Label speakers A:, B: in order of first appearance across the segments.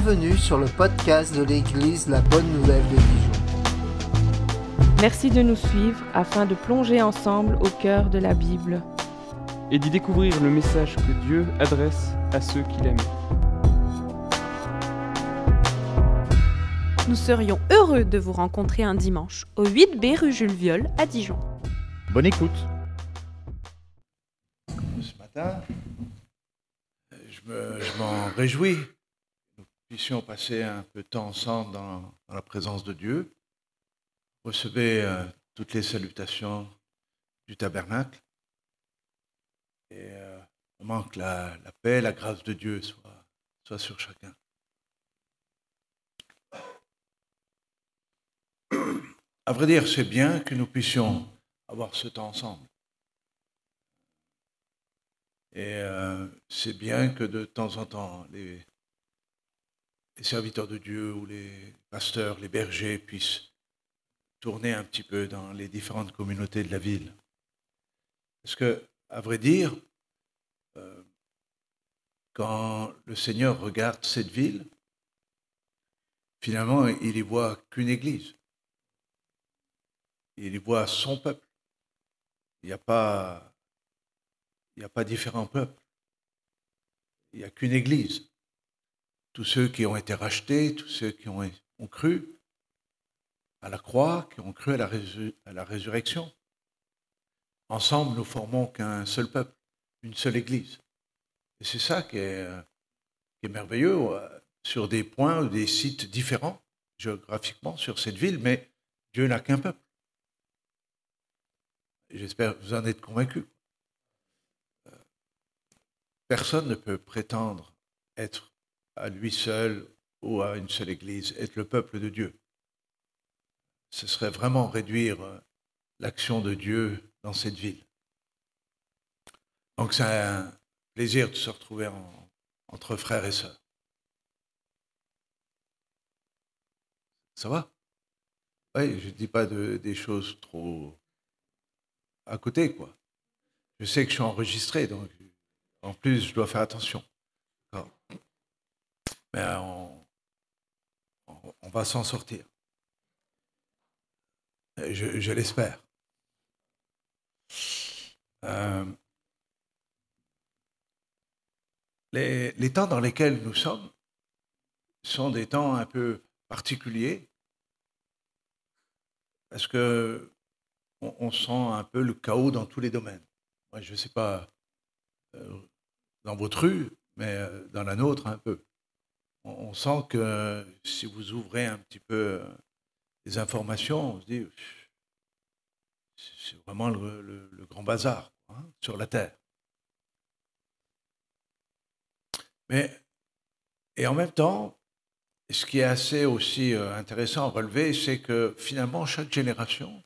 A: Bienvenue sur le podcast de l'Église La Bonne Nouvelle de Dijon.
B: Merci de nous suivre afin de plonger ensemble au cœur de la Bible
C: et d'y découvrir le message que Dieu adresse à ceux qu'il aime.
D: Nous serions heureux de vous rencontrer un dimanche au 8B rue Jules Viol à Dijon.
E: Bonne écoute.
F: Ce matin, je m'en réjouis. Nous puissions passer un peu de temps ensemble dans la présence de Dieu. Recevez toutes les salutations du tabernacle. Et vraiment que la paix, la grâce de Dieu soit sur chacun. À vrai dire, c'est bien que nous puissions avoir ce temps ensemble. Et c'est bien que de temps en temps, les serviteurs de Dieu ou les pasteurs, les bergers puissent tourner un petit peu dans les différentes communautés de la ville. Parce que, à vrai dire, quand le Seigneur regarde cette ville, finalement, il y voit qu'une église. Il y voit son peuple. Il n'y a pas différents peuples. Il n'y a qu'une église. Tous ceux qui ont été rachetés, tous ceux qui ont cru à la croix, qui ont cru à la résurrection. Ensemble, nous formons qu'un seul peuple, une seule église. Et c'est ça qui est merveilleux sur des points ou des sites différents géographiquement sur cette ville, mais Dieu n'a qu'un peuple. Et j'espère que vous en êtes convaincus. Personne ne peut prétendre être à lui seul ou à une seule église, être le peuple de Dieu. Ce serait vraiment réduire l'action de Dieu dans cette ville. Donc c'est un plaisir de se retrouver entre frères et sœurs. Ça va? Oui, je ne dis pas des choses trop à côté, quoi. Je sais que je suis enregistré, donc en plus, je dois faire attention. Mais on va s'en sortir. Je l'espère. Les temps dans lesquels nous sommes sont des temps un peu particuliers parce que on sent un peu le chaos dans tous les domaines. Moi, je ne sais pas dans votre rue, mais dans la nôtre un peu. On sent que si vous ouvrez un petit peu les informations, on se dit c'est vraiment le grand bazar sur la terre. Et en même temps, ce qui est assez aussi intéressant à relever, c'est que finalement, chaque génération,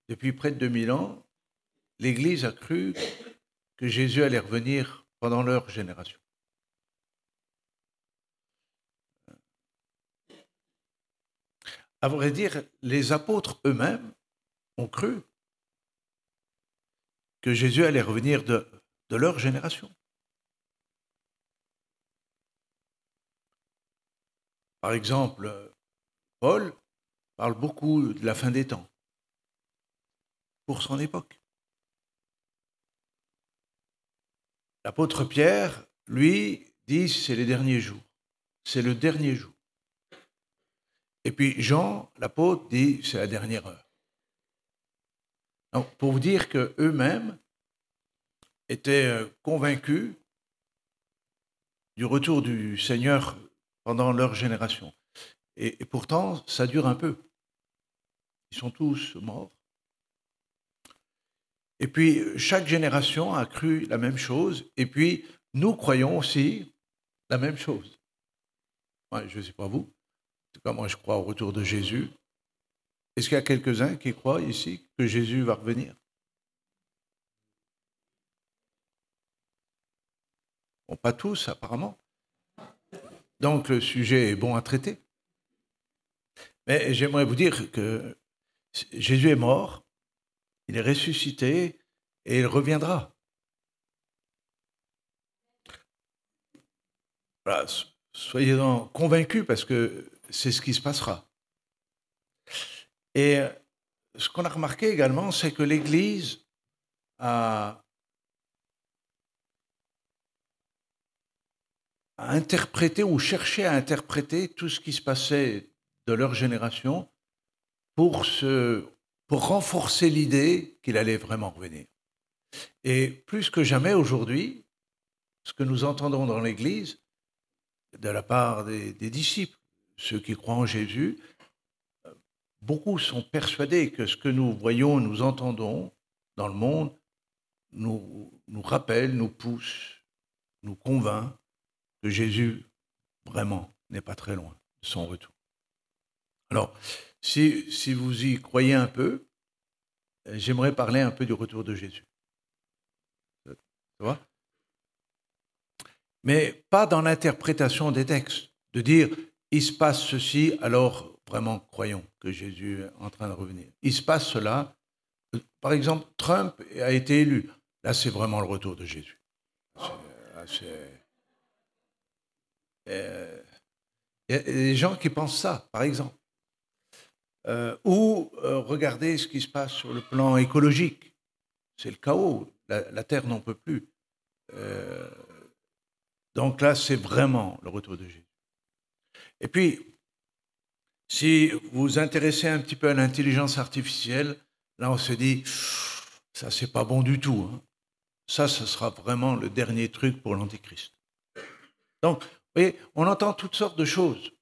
F: depuis près de 2000 ans, l'Église a cru que Jésus allait revenir pendant leur génération. À vrai dire, les apôtres eux-mêmes ont cru que Jésus allait revenir de leur génération. Par exemple, Paul parle beaucoup de la fin des temps pour son époque. L'apôtre Pierre, lui, dit c'est les derniers jours. C'est le dernier jour. Et puis Jean, l'apôtre, dit c'est la dernière heure. Donc, pour vous dire qu'eux-mêmes étaient convaincus du retour du Seigneur pendant leur génération. Et pourtant, ça dure un peu. Ils sont tous morts. Et puis, chaque génération a cru la même chose. Et puis, nous croyons aussi la même chose. Ouais, je ne sais pas vous. En tout cas, moi, je crois au retour de Jésus. Est-ce qu'il y a quelques-uns qui croient ici que Jésus va revenir? Bon, pas tous, apparemment. Donc, le sujet est bon à traiter. Mais j'aimerais vous dire que Jésus est mort, il est ressuscité et il reviendra. Voilà, soyez-en convaincus parce que c'est ce qui se passera. Et ce qu'on a remarqué également, c'est que l'Église a interprété ou cherché à interpréter tout ce qui se passait de leur génération pour renforcer l'idée qu'il allait vraiment revenir. Et plus que jamais aujourd'hui, ce que nous entendons dans l'Église, de la part des disciples, ceux qui croient en Jésus, beaucoup sont persuadés que ce que nous voyons, nous entendons dans le monde, nous rappelle, nous pousse, nous convainc que Jésus, vraiment, n'est pas très loin de son retour. Alors, si vous y croyez un peu, j'aimerais parler un peu du retour de Jésus. Ça va ? Mais pas dans l'interprétation des textes, de dire « il se passe ceci, alors vraiment croyons que Jésus est en train de revenir ». Il se passe cela. Par exemple, Trump a été élu. Là, c'est vraiment le retour de Jésus. Il y a des gens qui pensent ça, par exemple. Ou regardez ce qui se passe sur le plan écologique. C'est le chaos. La Terre n'en peut plus. Donc là, c'est vraiment le retour de Jésus. Et puis, si vous vous intéressez un petit peu à l'intelligence artificielle, là, on se dit, ça, c'est pas bon du tout. Hein. Ça, ce sera vraiment le dernier truc pour l'Antichrist. Donc, vous voyez, on entend toutes sortes de choses.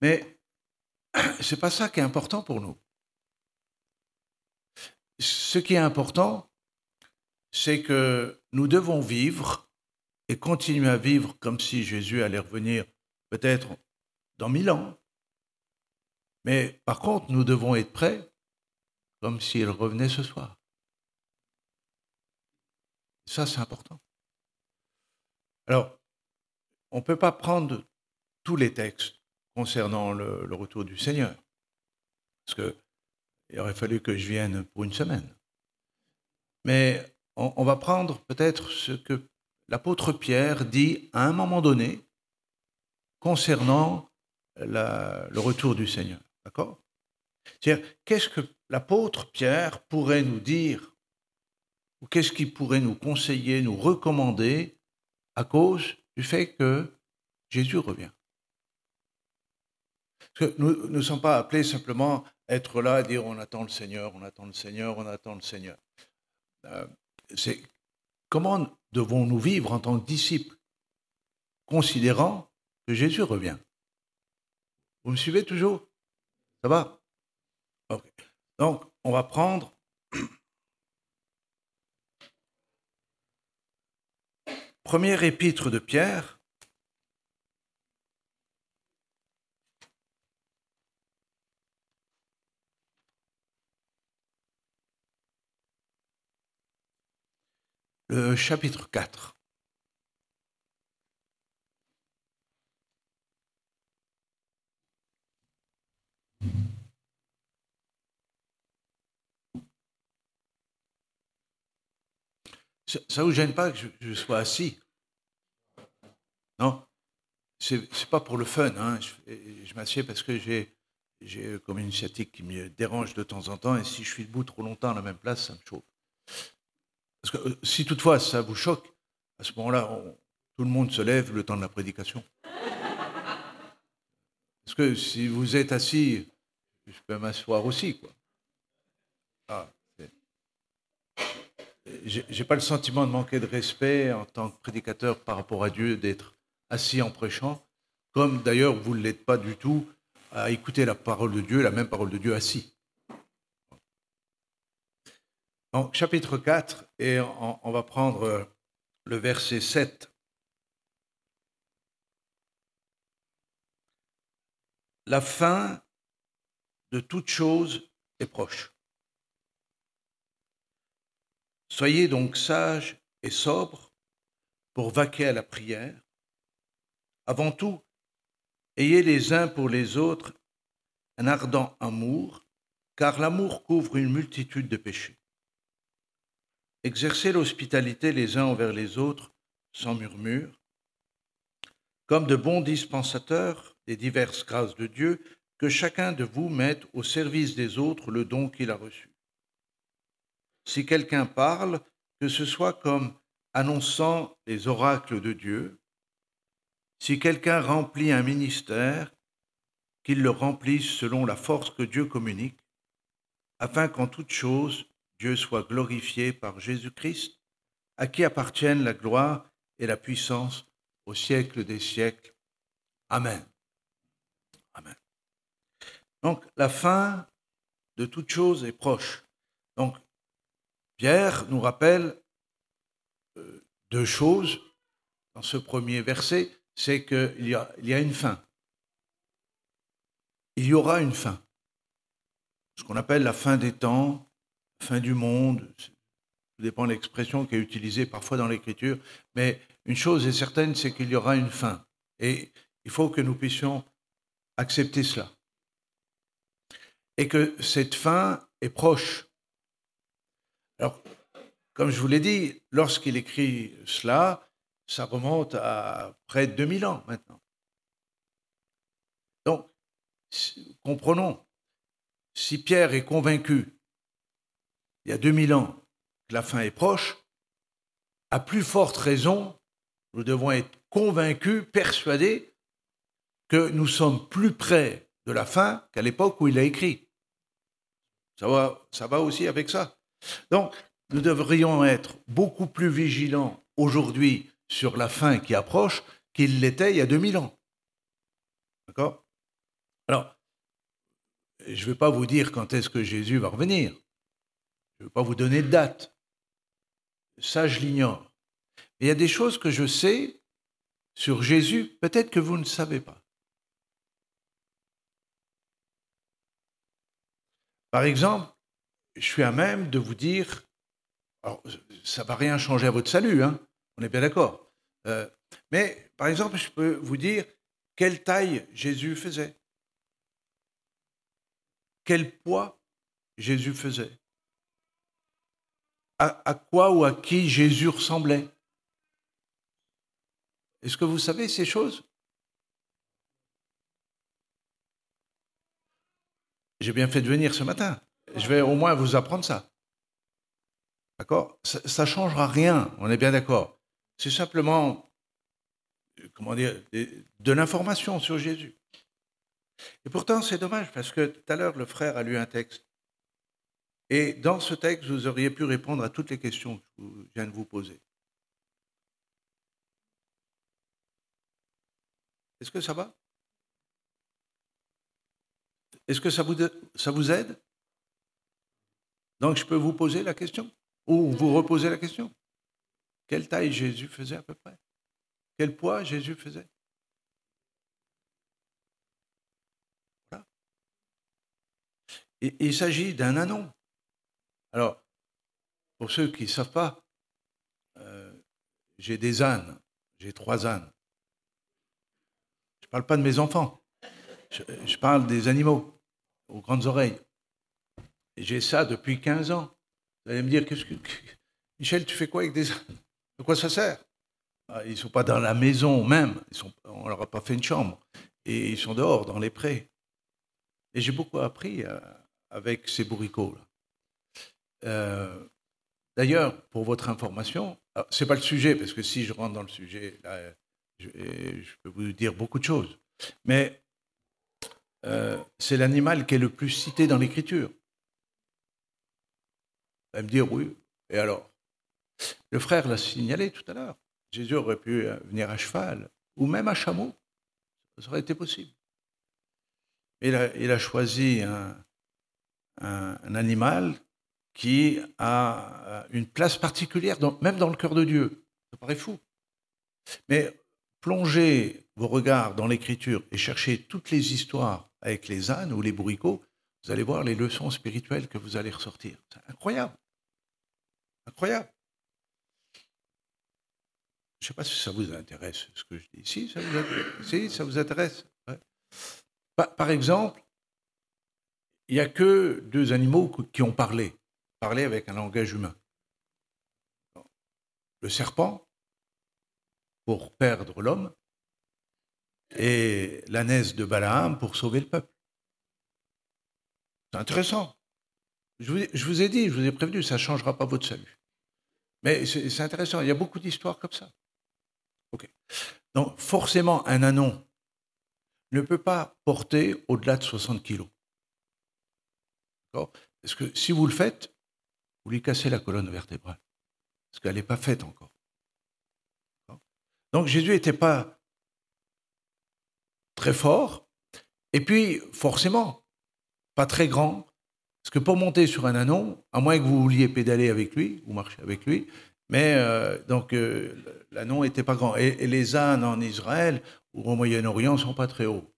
F: Mais c'est pas ça qui est important pour nous. Ce qui est important, c'est que nous devons vivre et continuer à vivre comme si Jésus allait revenir peut-être dans 1000 ans. Mais par contre, nous devons être prêts comme s'il revenait ce soir. Ça, c'est important. Alors, on ne peut pas prendre tous les textes concernant le retour du Seigneur, parce qu'il aurait fallu que je vienne pour une semaine. Mais on va prendre peut-être ce que l'apôtre Pierre dit à un moment donné concernant le retour du Seigneur. D'accord ? C'est-à-dire, qu'est-ce que l'apôtre Pierre pourrait nous dire, ou qu'est-ce qu'il pourrait nous conseiller, nous recommander à cause du fait que Jésus revient ? Parce que nous ne sommes pas appelés simplement à être là et dire on attend le Seigneur, on attend le Seigneur, on attend le Seigneur. C'est comment devons-nous vivre en tant que disciples, considérant que Jésus revient. Vous me suivez toujours ? Ça va ? Ok. Donc, on va prendre première épître de Pierre, le chapitre 4. Ça ne vous gêne pas que je sois assis? Non, c'est pas pour le fun. Hein. Je m'assieds parce que j'ai comme une sciatique qui me dérange de temps en temps, et si je suis debout trop longtemps à la même place, ça me chauffe. Parce que si toutefois ça vous choque, à ce moment-là, tout le monde se lève le temps de la prédication. Parce que si vous êtes assis, je peux m'asseoir aussi, quoi. J'ai pas le sentiment de manquer de respect en tant que prédicateur par rapport à Dieu, d'être assis en prêchant, comme d'ailleurs vous ne l'êtes pas du tout à écouter la parole de Dieu, la même parole de Dieu assis. Donc, chapitre 4, et on va prendre le verset 7. La fin de toute chose est proche. Soyez donc sages et sobres pour vaquer à la prière. Avant tout, ayez les uns pour les autres un ardent amour, car l'amour couvre une multitude de péchés. Exercez l'hospitalité les uns envers les autres sans murmure. comme de bons dispensateurs des diverses grâces de Dieu, que chacun de vous mette au service des autres le don qu'il a reçu. Si quelqu'un parle, que ce soit comme annonçant les oracles de Dieu. Si quelqu'un remplit un ministère, qu'il le remplisse selon la force que Dieu communique, afin qu'en toute chose, Dieu soit glorifié par Jésus-Christ, à qui appartiennent la gloire et la puissance au siècle des siècles. Amen. Amen. Donc, la fin de toute chose est proche. Donc, Pierre nous rappelle deux choses dans ce premier verset, c'est qu'il y a une fin. Il y aura une fin. Ce qu'on appelle la fin des temps, la fin du monde, ça dépend de l'expression qui est utilisée parfois dans l'Écriture, mais une chose est certaine, c'est qu'il y aura une fin. Et il faut que nous puissions accepter cela. Et que cette fin est proche. Alors, comme je vous l'ai dit, lorsqu'il écrit cela, ça remonte à près de 2000 ans maintenant. Donc, comprenons, si Pierre est convaincu, il y a 2000 ans, que la fin est proche, à plus forte raison, nous devons être convaincus, persuadés que nous sommes plus près de la fin qu'à l'époque où il a écrit. Ça va aussi avec ça. Donc, nous devrions être beaucoup plus vigilants aujourd'hui sur la fin qui approche qu'il l'était il y a 2000 ans. D'accord ? Alors, je ne vais pas vous dire quand est-ce que Jésus va revenir. Je ne vais pas vous donner de date. Ça, je l'ignore. Mais il y a des choses que je sais sur Jésus, peut-être que vous ne savez pas. Par exemple, je suis à même de vous dire, alors ça ne va rien changer à votre salut, hein, on est bien d'accord. Mais par exemple, je peux vous dire quelle taille Jésus faisait, quel poids Jésus faisait, à quoi ou à qui Jésus ressemblait. Est-ce que vous savez ces choses? J'ai bien fait de venir ce matin. Je vais au moins vous apprendre ça. D'accord? Ça ne changera rien, on est bien d'accord. C'est simplement, comment dire, de l'information sur Jésus. Et pourtant, c'est dommage, parce que tout à l'heure, le frère a lu un texte. Et dans ce texte, vous auriez pu répondre à toutes les questions que je viens de vous poser. Est-ce que ça va? Est-ce que ça vous aide? Donc, je peux vous poser la question? Ou vous reposer la question? Quelle taille Jésus faisait à peu près? Quel poids Jésus faisait? Voilà. Et il s'agit d'un ânon. Alors, pour ceux qui ne savent pas, j'ai des ânes, j'ai 3 ânes. Je ne parle pas de mes enfants, je parle des animaux aux grandes oreilles. Et j'ai ça depuis 15 ans. Vous allez me dire, Michel, tu fais quoi avec des ânes? De quoi ça sert? Ils ne sont pas dans la maison même, on ne leur a pas fait une chambre. Et ils sont dehors, dans les prés. Et j'ai beaucoup appris avec ces bourricots-là. D'ailleurs, pour votre information, ce n'est pas le sujet, parce que si je rentre dans le sujet, là, je peux vous dire beaucoup de choses. Mais c'est l'animal qui est le plus cité dans l'Écriture. Vous allez me dire, oui, et alors? Le frère l'a signalé tout à l'heure. Jésus aurait pu venir à cheval, ou même à chameau. Ça aurait été possible. Il a choisi un animal qui a une place particulière, même dans le cœur de Dieu. Ça paraît fou. Mais plongez vos regards dans l'Écriture et cherchez toutes les histoires avec les ânes ou les bourricots, vous allez voir les leçons spirituelles que vous allez ressortir. C'est incroyable. Incroyable. Je ne sais pas si ça vous intéresse, ce que je dis. Si, ça vous intéresse. Si, ça vous intéresse. Ouais. Par exemple, il n'y a que 2 animaux qui ont parlé avec un langage humain. Le serpent, pour perdre l'homme, et l'ânesse de Balaam pour sauver le peuple. C'est intéressant. Je vous ai dit, je vous ai prévenu, ça ne changera pas votre salut. Mais c'est intéressant, il y a beaucoup d'histoires comme ça. Okay. Donc forcément, un ânon ne peut pas porter au-delà de 60 kilos. Parce que si vous le faites, vous lui cassez la colonne vertébrale. Parce qu'elle n'est pas faite encore. Donc Jésus n'était pas très fort, et puis forcément, pas très grand, parce que pour monter sur un ânon, à moins que vous vouliez pédaler avec lui, ou marcher avec lui, mais l'ânon n'était pas grand. Et les ânes en Israël ou au Moyen-Orient ne sont pas très hauts,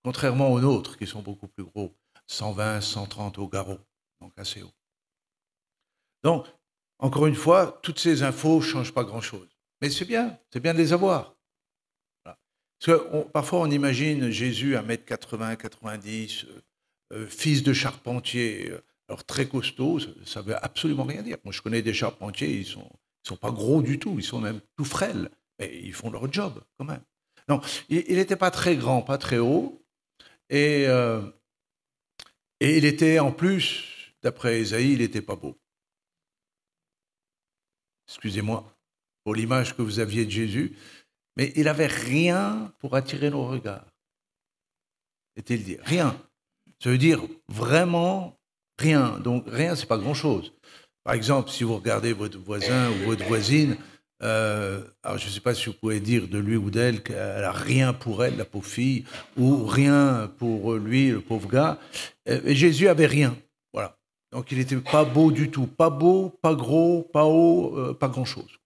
F: contrairement aux nôtres, qui sont beaucoup plus gros, 120, 130 au garrot, donc assez haut. Donc, encore une fois, toutes ces infos ne changent pas grand-chose. Mais c'est bien de les avoir. Voilà. Parce que parfois, on imagine Jésus à 1m80, 90, fils de charpentier, alors très costaud, ça ne veut absolument rien dire. Moi, je connais des charpentiers, ils sont pas gros du tout, ils sont même tout frêles, mais ils font leur job quand même. Non, il n'était pas très grand, pas très haut, et il était en plus, d'après Ésaïe, il n'était pas beau. Excusez-moi pour l'image que vous aviez de Jésus, mais il n'avait rien pour attirer nos regards. Est-il dit rien. Ça veut dire vraiment rien. Donc rien, c'est pas grand-chose. Par exemple, si vous regardez votre voisin ou votre voisine, alors je ne sais pas si vous pouvez dire de lui ou d'elle qu'elle n'a rien pour elle, la pauvre fille, ou rien pour lui, le pauvre gars. Et Jésus avait rien. Voilà. Donc il n'était pas beau du tout. Pas beau, pas gros, pas haut, pas grand-chose.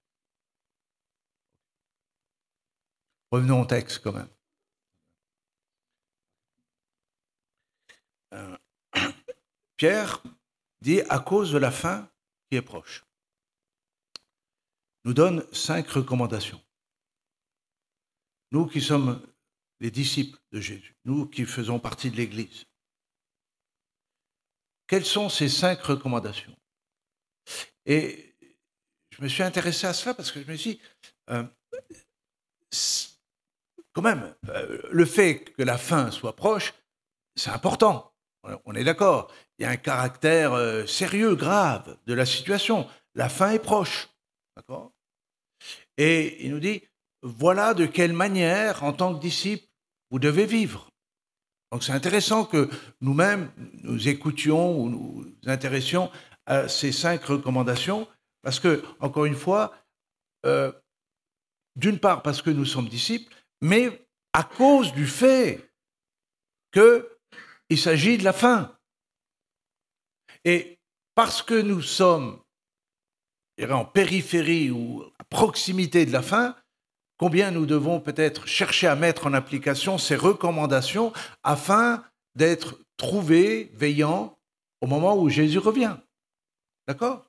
F: Revenons au texte quand même. Pierre dit à cause de la fin qui est proche. Nous donne 5 recommandations. Nous qui sommes les disciples de Jésus, nous qui faisons partie de l'Église. Quelles sont ces 5 recommandations? Et je me suis intéressé à cela parce que je me suis dit, quand même, le fait que la fin soit proche, c'est important. On est d'accord. Il y a un caractère sérieux, grave de la situation. La fin est proche. D'accord ? Et il nous dit, voilà de quelle manière, en tant que disciples, vous devez vivre. Donc c'est intéressant que nous-mêmes, nous écoutions ou nous intéressions à ces 5 recommandations, parce que, encore une fois, d'une part parce que nous sommes disciples, mais à cause du fait qu'il s'agit de la fin. Et parce que nous sommes en périphérie ou à proximité de la fin, combien nous devons peut-être chercher à mettre en application ces recommandations afin d'être trouvés, veillants, au moment où Jésus revient. D'accord ?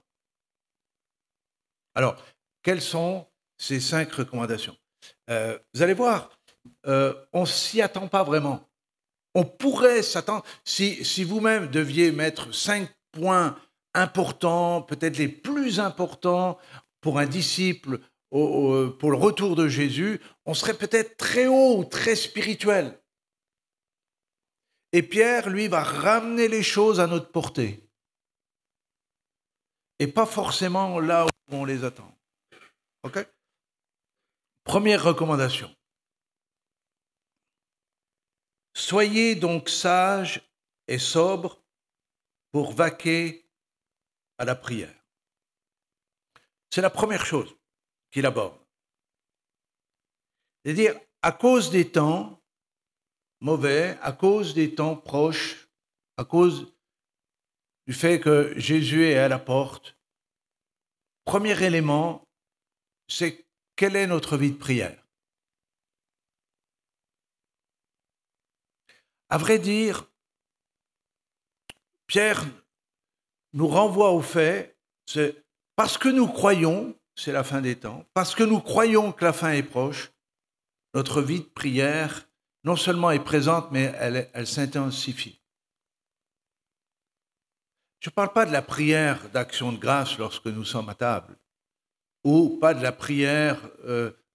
F: Alors, quelles sont ces 5 recommandations ? Vous allez voir, on ne s'y attend pas vraiment. On pourrait s'attendre, si vous-même deviez mettre 5 points importants, peut-être les plus importants pour un disciple, pour le retour de Jésus, on serait peut-être très haut, très spirituel. Et Pierre, lui, va ramener les choses à notre portée. Et pas forcément là où on les attend. OK ? Première recommandation. Soyez donc sages et sobres pour vaquer à la prière. C'est la première chose qu'il aborde. C'est-à-dire, à cause des temps mauvais, à cause des temps proches, à cause du fait que Jésus est à la porte, premier élément, c'est quelle est notre vie de prière. À vrai dire, Pierre nous renvoie au fait, c'est parce que nous croyons, c'est la fin des temps, parce que nous croyons que la fin est proche, notre vie de prière, non seulement est présente, mais elle s'intensifie. Je ne parle pas de la prière d'action de grâce lorsque nous sommes à table, ou pas de la prière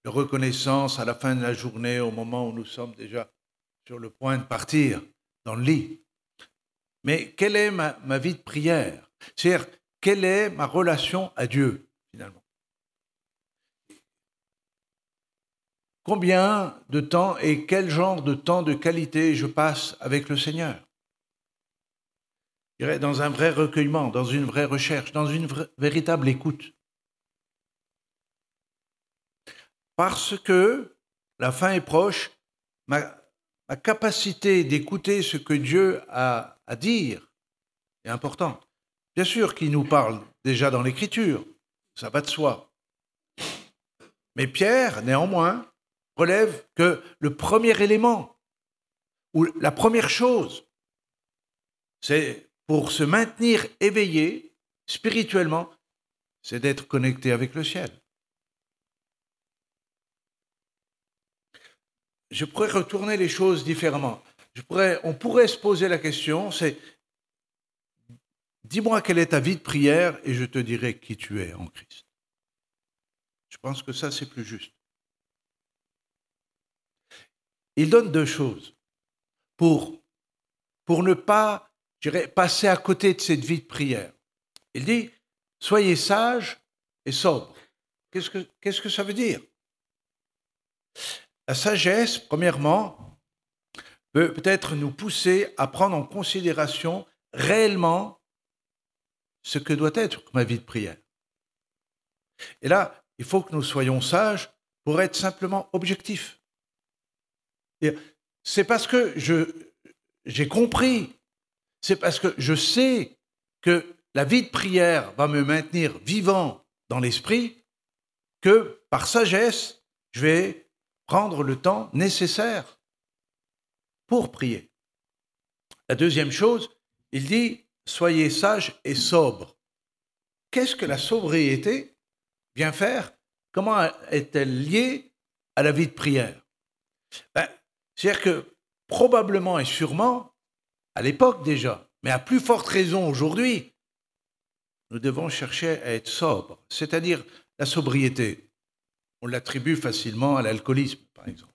F: de reconnaissance à la fin de la journée, au moment où nous sommes déjà sur le point de partir dans le lit. Mais quelle est ma vie de prière? C'est-à-dire, quelle est ma relation à Dieu, finalement? Combien de temps et quel genre de temps de qualité je passe avec le Seigneur? Je dirais dans un vrai recueillement, dans une vraie recherche, dans une véritable écoute. Parce que la fin est proche, ma capacité d'écouter ce que Dieu a à dire est importante. Bien sûr qu'il nous parle déjà dans l'Écriture, ça va de soi. Mais Pierre, néanmoins, relève que le premier élément, ou la première chose, c'est pour se maintenir éveillé spirituellement, c'est d'être connecté avec le ciel. Je pourrais retourner les choses différemment. On pourrait se poser la question, c'est dis-moi quelle est ta vie de prière et je te dirai qui tu es en Christ. Je pense que ça, c'est plus juste. Il donne deux choses pour ne pas, je dirais, passer à côté de cette vie de prière. Il dit, soyez sages et sobres. Qu'est-ce que ça veut dire? La sagesse, premièrement, peut peut-être nous pousser à prendre en considération réellement ce que doit être ma vie de prière. Et là, il faut que nous soyons sages pour être simplement objectifs. C'est parce que j'ai compris, c'est parce que je sais que la vie de prière va me maintenir vivant dans l'esprit que, par sagesse, je vais prendre le temps nécessaire pour prier. La deuxième chose, il dit, soyez sages et sobres. Qu'est-ce que la sobriété vient faire? Comment est-elle liée à la vie de prière? C'est-à-dire que probablement et sûrement, à l'époque déjà, mais à plus forte raison aujourd'hui, nous devons chercher à être sobres, c'est-à-dire la sobriété. On l'attribue facilement à l'alcoolisme, par exemple,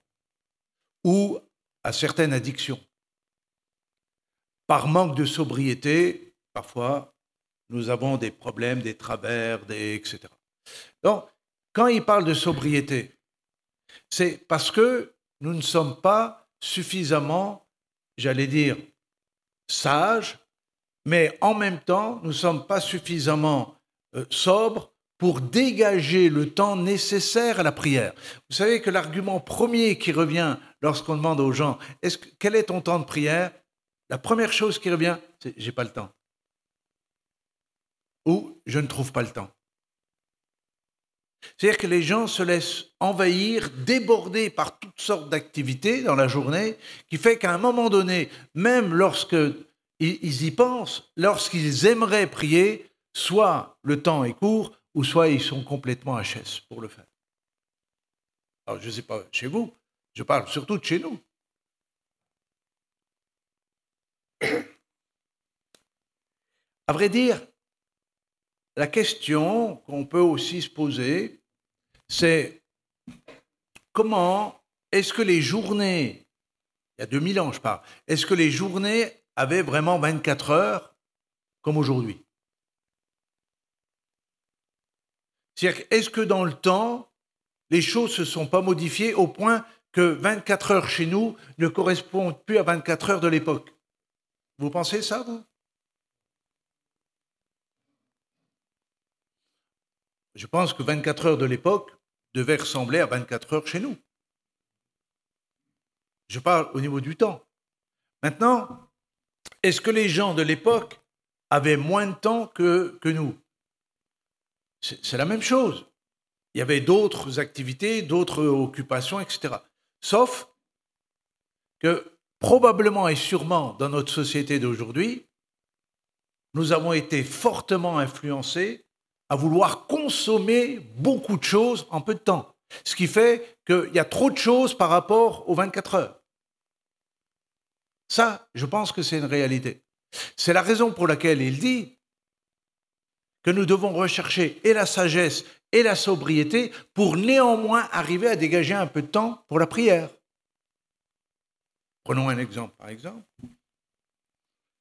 F: ou à certaines addictions. Par manque de sobriété, parfois, nous avons des problèmes, des travers, etc. Donc, quand il parle de sobriété, c'est parce que nous ne sommes pas suffisamment, j'allais dire, sages, mais en même temps, nous ne sommes pas suffisamment sobres pour dégager le temps nécessaire à la prière. Vous savez que l'argument premier qui revient lorsqu'on demande aux gens « Quel est ton temps de prière ?» La première chose qui revient, c'est « J'ai pas le temps » ou « Je ne trouve pas le temps ». C'est-à-dire que les gens se laissent envahir, déborder par toutes sortes d'activités dans la journée, qui fait qu'à un moment donné, même lorsqu'ils y pensent, lorsqu'ils aimeraient prier, soit le temps est court, ou soit ils sont complètement HS pour le faire. Alors, je ne sais pas chez vous, je parle surtout de chez nous. À vrai dire, la question qu'on peut aussi se poser, c'est comment est-ce que les journées, il y a 2000 ans je parle, est-ce que les journées avaient vraiment 24 heures comme aujourd'hui? C'est-à-dire, est-ce que dans le temps, les choses ne se sont pas modifiées au point que 24 heures chez nous ne correspondent plus à 24 heures de l'époque? Vous pensez ça, vous? Je pense que 24 heures de l'époque devaient ressembler à 24 heures chez nous. Je parle au niveau du temps. Maintenant, est-ce que les gens de l'époque avaient moins de temps que nous? C'est la même chose. Il y avait d'autres activités, d'autres occupations, etc. Sauf que probablement et sûrement dans notre société d'aujourd'hui, nous avons été fortement influencés à vouloir consommer beaucoup de choses en peu de temps. Ce qui fait qu'il y a trop de choses par rapport aux 24 heures. Ça, je pense que c'est une réalité. C'est la raison pour laquelle il dit que nous devons rechercher et la sagesse et la sobriété pour néanmoins arriver à dégager un peu de temps pour la prière. Prenons un exemple, par exemple.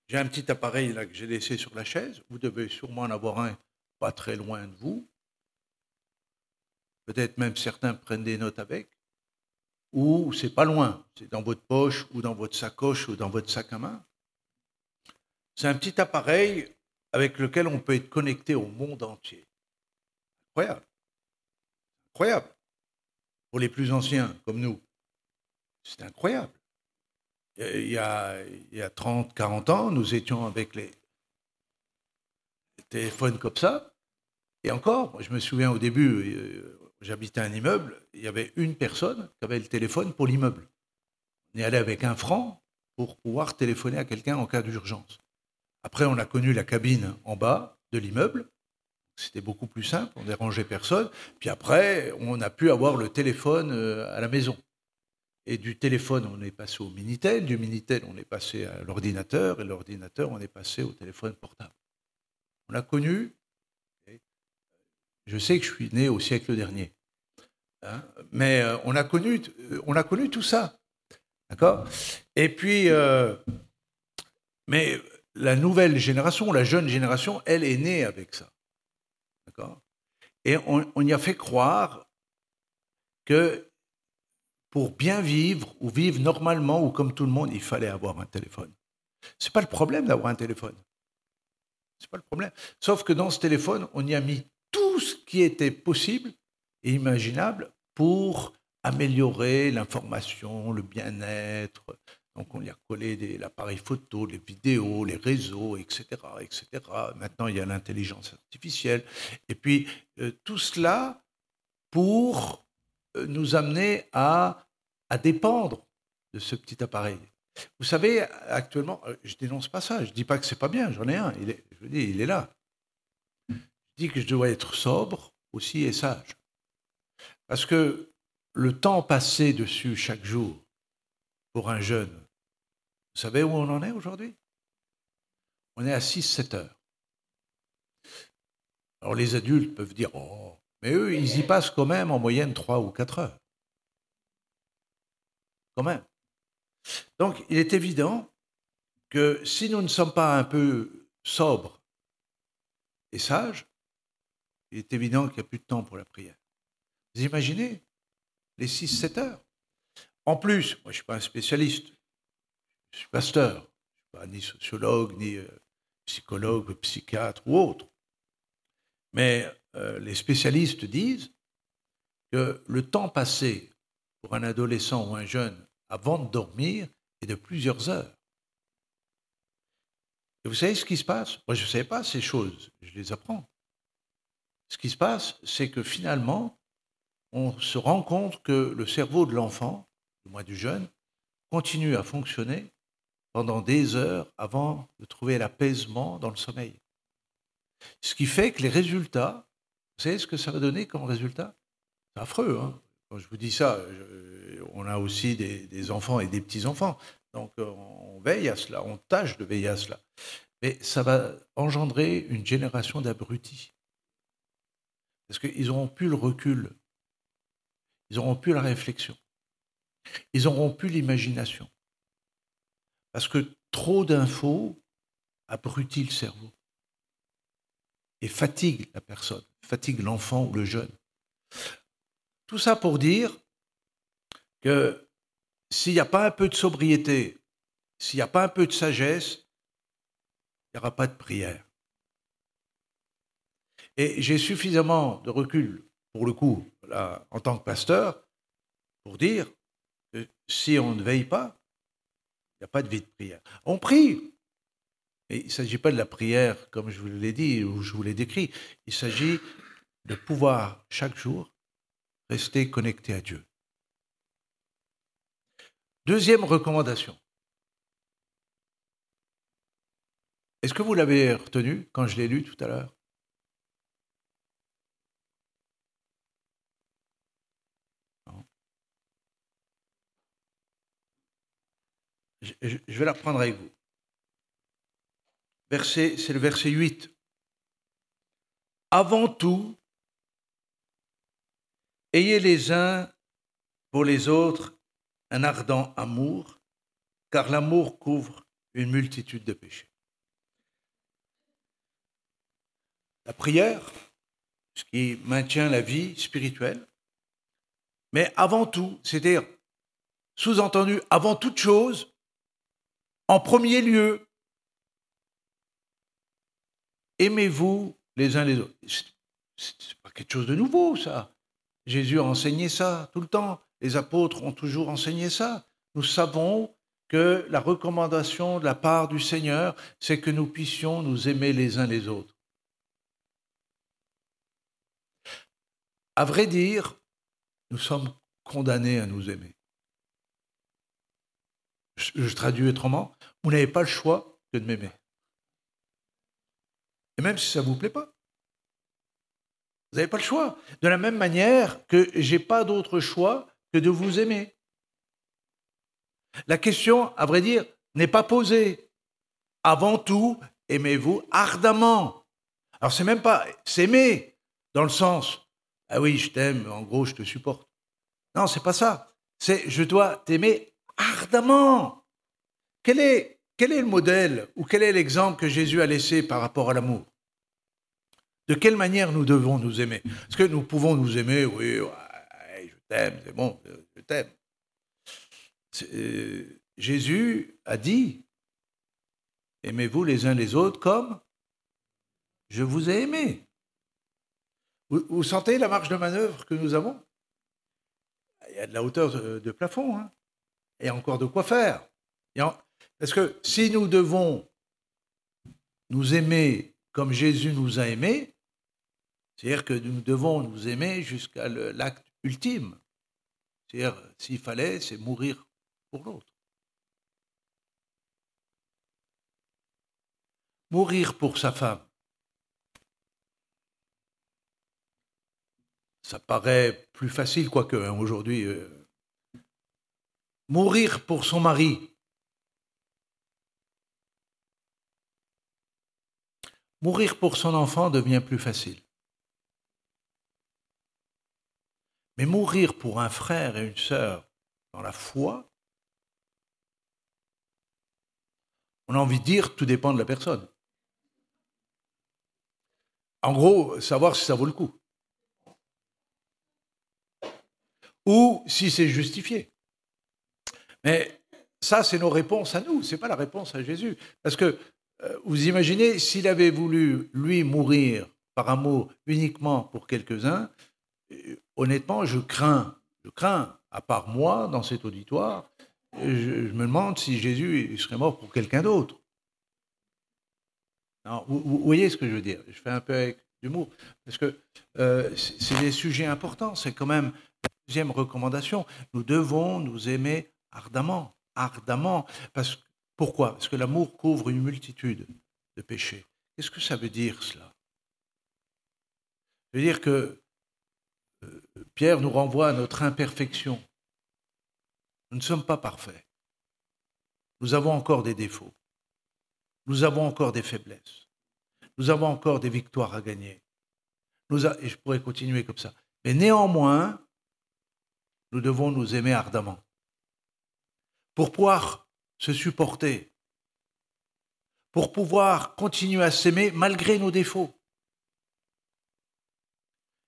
F: J'ai un petit appareil là que j'ai laissé sur la chaise. Vous devez sûrement en avoir un pas très loin de vous. Peut-être même certains prennent des notes avec. Ou c'est pas loin, c'est dans votre poche ou dans votre sacoche ou dans votre sac à main. C'est un petit appareil avec lequel on peut être connecté au monde entier. Incroyable. Incroyable. Pour les plus anciens comme nous, c'est incroyable. Il y a 30, 40 ans, nous étions avec les téléphones comme ça. Et encore, moi, je me souviens au début, j'habitais un immeuble, il y avait une personne qui avait le téléphone pour l'immeuble. On y allait avec 1 franc pour pouvoir téléphoner à quelqu'un en cas d'urgence. Après, on a connu la cabine en bas de l'immeuble. C'était beaucoup plus simple, on ne dérangeait personne. Puis après, on a pu avoir le téléphone à la maison. Et du téléphone, on est passé au Minitel. Du Minitel, on est passé à l'ordinateur. Et l'ordinateur, on est passé au téléphone portable. On a connu... Je sais que je suis né au siècle dernier. Hein, mais on a connu tout ça. D'accord ? Et puis... mais la nouvelle génération, la jeune génération, elle est née avec ça. D'accord ? Et on y a fait croire que pour bien vivre, ou vivre normalement, ou comme tout le monde, il fallait avoir un téléphone. Ce n'est pas le problème d'avoir un téléphone. Ce n'est pas le problème. Sauf que dans ce téléphone, on y a mis tout ce qui était possible et imaginable pour améliorer l'information, le bien-être. Donc on y a collé l'appareil photo, les vidéos, les réseaux, etc., etc. Maintenant, il y a l'intelligence artificielle. Et puis, tout cela pour nous amener à dépendre de ce petit appareil. Vous savez, actuellement, je ne dénonce pas ça, je ne dis pas que ce n'est pas bien, j'en ai un, il est là. Je dis que je dois être sobre aussi et sage. Parce que le temps passé dessus chaque jour pour un jeune, vous savez où on en est aujourd'hui ? On est à 6-7 heures. Alors les adultes peuvent dire « Oh !» mais eux, ils y passent quand même en moyenne 3 ou 4 heures. Quand même. Donc, il est évident que si nous ne sommes pas un peu sobres et sages, il est évident qu'il n'y a plus de temps pour la prière. Vous imaginez les 6-7 heures. En plus, moi je ne suis pas un spécialiste, je suis pasteur, je ne suis pas ni sociologue, ni psychologue, psychiatre ou autre. Mais les spécialistes disent que le temps passé pour un adolescent ou un jeune avant de dormir est de plusieurs heures. Et vous savez ce qui se passe ? Moi, je ne savais pas ces choses, je les apprends. Ce qui se passe, c'est que finalement, on se rend compte que le cerveau de l'enfant, du moins du jeune, continue à fonctionner pendant des heures avant de trouver l'apaisement dans le sommeil. Ce qui fait que les résultats, vous savez ce que ça va donner comme résultat ? C'est affreux, hein ? Quand je vous dis ça, on a aussi des enfants et des petits-enfants. Donc on veille à cela, on tâche de veiller à cela. Mais ça va engendrer une génération d'abrutis. Parce qu'ils n'auront plus le recul, ils n'auront plus la réflexion, ils n'auront plus l'imagination. Parce que trop d'infos abrutit le cerveau et fatigue la personne, fatigue l'enfant ou le jeune. Tout ça pour dire que s'il n'y a pas un peu de sobriété, s'il n'y a pas un peu de sagesse, il n'y aura pas de prière. Et j'ai suffisamment de recul, pour le coup, là, en tant que pasteur, pour dire que si on ne veille pas, il n'y a pas de vie de prière. On prie. Et il ne s'agit pas de la prière, comme je vous l'ai dit, ou je vous l'ai décrit. Il s'agit de pouvoir, chaque jour, rester connecté à Dieu. Deuxième recommandation. Est-ce que vous l'avez retenu quand je l'ai lu tout à l'heure ? Non. Je vais la reprendre avec vous. C'est le verset 8. Avant tout, Ayez les uns pour les autres un ardent amour, car l'amour couvre une multitude de péchés. La prière, ce qui maintient la vie spirituelle, mais avant tout, c'est-à-dire, sous-entendu, avant toute chose, en premier lieu, aimez-vous les uns les autres. C'est pas quelque chose de nouveau, ça. Jésus a enseigné ça tout le temps. Les apôtres ont toujours enseigné ça. Nous savons que la recommandation de la part du Seigneur, c'est que nous puissions nous aimer les uns les autres. À vrai dire, nous sommes condamnés à nous aimer. Je traduis autrement, vous n'avez pas le choix que de m'aimer. Et même si ça ne vous plaît pas. Vous n'avez pas le choix. De la même manière que je n'ai pas d'autre choix que de vous aimer. La question, à vrai dire, n'est pas posée. Avant tout, aimez-vous ardemment. Alors, c'est même pas s'aimer dans le sens, ah oui, je t'aime, en gros, je te supporte. Non, c'est pas ça. C'est, je dois t'aimer ardemment. Quel est le modèle ou quel est l'exemple que Jésus a laissé par rapport à l'amour? De quelle manière nous devons nous aimer? Est-ce que nous pouvons nous aimer? Oui, ouais, je t'aime, c'est bon, je t'aime. Jésus a dit, aimez-vous les uns les autres comme je vous ai aimé. Vous sentez la marge de manœuvre que nous avons? Il y a de la hauteur de plafond, hein. Il y a encore de quoi faire. Parce que si nous devons nous aimer comme Jésus nous a aimés, c'est-à-dire que nous devons nous aimer jusqu'à l'acte ultime. C'est-à-dire, s'il fallait, c'est mourir pour l'autre. Mourir pour sa femme. Ça paraît plus facile, quoique, hein, aujourd'hui. Mourir pour son mari. Mourir pour son enfant devient plus facile. Mais mourir pour un frère et une sœur dans la foi, on a envie de dire, tout dépend de la personne. En gros, savoir si ça vaut le coup. Ou si c'est justifié. Mais ça, c'est nos réponses à nous, ce n'est pas la réponse à Jésus. Parce que, vous imaginez, s'il avait voulu, lui, mourir par amour uniquement pour quelques-uns, honnêtement, je crains, à part moi, dans cet auditoire, je me demande si Jésus serait mort pour quelqu'un d'autre. Vous voyez ce que je veux dire? Je fais un peu avec d'humour, parce que c'est des sujets importants, c'est quand même la deuxième recommandation. Nous devons nous aimer ardemment, ardemment. Pourquoi? Parce que l'amour couvre une multitude de péchés. Qu'est-ce que ça veut dire, cela? Ça veut dire que Pierre nous renvoie à notre imperfection. Nous ne sommes pas parfaits. Nous avons encore des défauts. Nous avons encore des faiblesses. Nous avons encore des victoires à gagner. Et je pourrais continuer comme ça. Mais néanmoins, nous devons nous aimer ardemment. Pour pouvoir se supporter. Pour pouvoir continuer à s'aimer malgré nos défauts.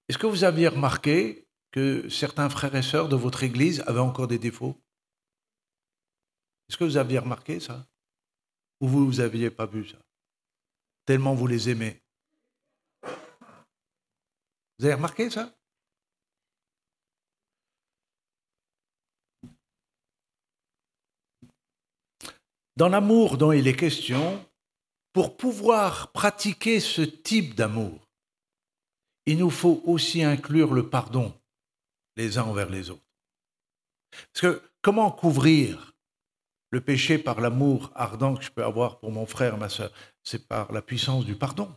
F: Est-ce que vous aviez remarqué que certains frères et sœurs de votre Église avaient encore des défauts? Est-ce que vous aviez remarqué ça? Ou vous n'aviez pas vu ça? Tellement vous les aimez. Vous avez remarqué ça? Dans l'amour dont il est question, pour pouvoir pratiquer ce type d'amour, il nous faut aussi inclure le pardon les uns envers les autres. Parce que comment couvrir le péché par l'amour ardent que je peux avoir pour mon frère, ma sœur? C'est par la puissance du pardon.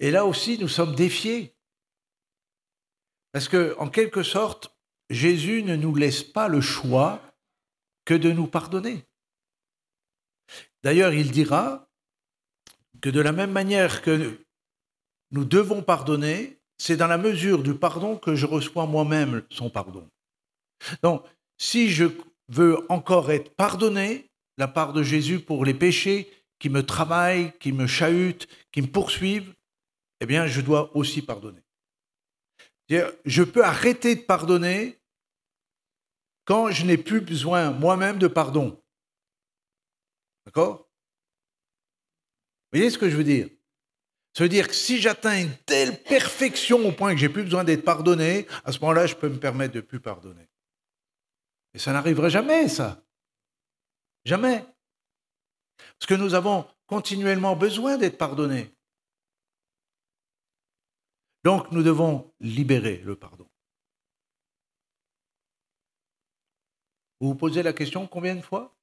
F: Et là aussi, nous sommes défiés. Parce que, en quelque sorte, Jésus ne nous laisse pas le choix que de nous pardonner. D'ailleurs, il dira que de la même manière que nous devons pardonner, c'est dans la mesure du pardon que je reçois moi-même son pardon. Donc, si je veux encore être pardonné, la part de Jésus pour les péchés qui me travaillent, qui me chahutent, qui me poursuivent, eh bien, je dois aussi pardonner. C'est-à-dire, je peux arrêter de pardonner quand je n'ai plus besoin moi-même de pardon. D'accord ? Vous voyez ce que je veux dire ? Ça veut dire que si j'atteins une telle perfection au point que je n'ai plus besoin d'être pardonné, à ce moment-là, je peux me permettre de ne plus pardonner. Et ça n'arrivera jamais, ça. Jamais. Parce que nous avons continuellement besoin d'être pardonnés. Donc, nous devons libérer le pardon. Vous vous posez la question, combien de fois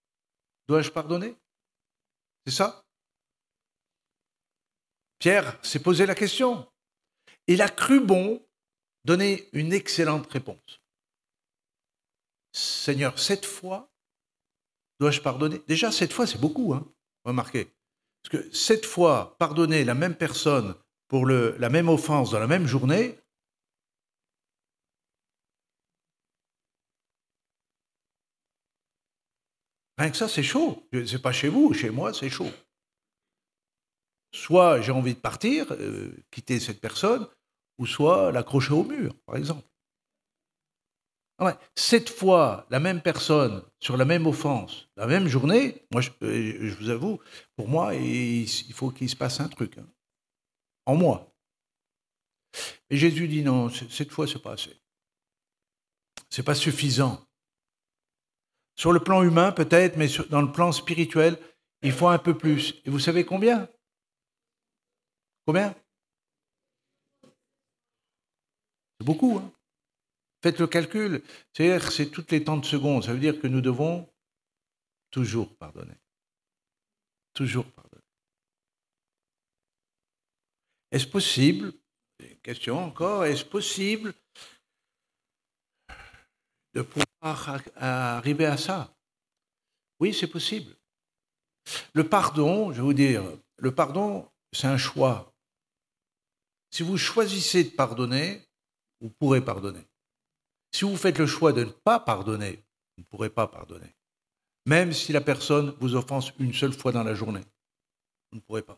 F: dois-je pardonner? C'est ça? Pierre s'est posé la question. Il a cru bon donner une excellente réponse. Seigneur, 7 fois dois-je pardonner? Déjà, 7 fois, c'est beaucoup, hein, remarquez. Parce que 7 fois pardonner la même personne pour la même offense dans la même journée, rien que ça, c'est chaud. C'est pas chez vous, chez moi, c'est chaud. Soit j'ai envie de partir, quitter cette personne, ou soit l'accrocher au mur, par exemple. Ah ouais, 7 fois la même personne sur la même offense, la même journée, moi, je vous avoue, pour moi, il faut qu'il se passe un truc, hein, en moi. Et Jésus dit non, 7 fois, c'est pas assez. C'est pas suffisant. Sur le plan humain, peut-être, mais dans le plan spirituel, il faut un peu plus. Et vous savez combien? Combien? C'est beaucoup, hein? Faites le calcul. C'est-à-dire que c'est toutes les 30 secondes. Ça veut dire que nous devons toujours pardonner. Toujours pardonner. Est-ce possible, une question encore, est-ce possible de pouvoir arriver à ça? Oui, c'est possible. Le pardon, je vais vous dire, le pardon, c'est un choix. Si vous choisissez de pardonner, vous pourrez pardonner. Si vous faites le choix de ne pas pardonner, vous ne pourrez pas pardonner. Même si la personne vous offense une seule fois dans la journée, vous ne pourrez pas.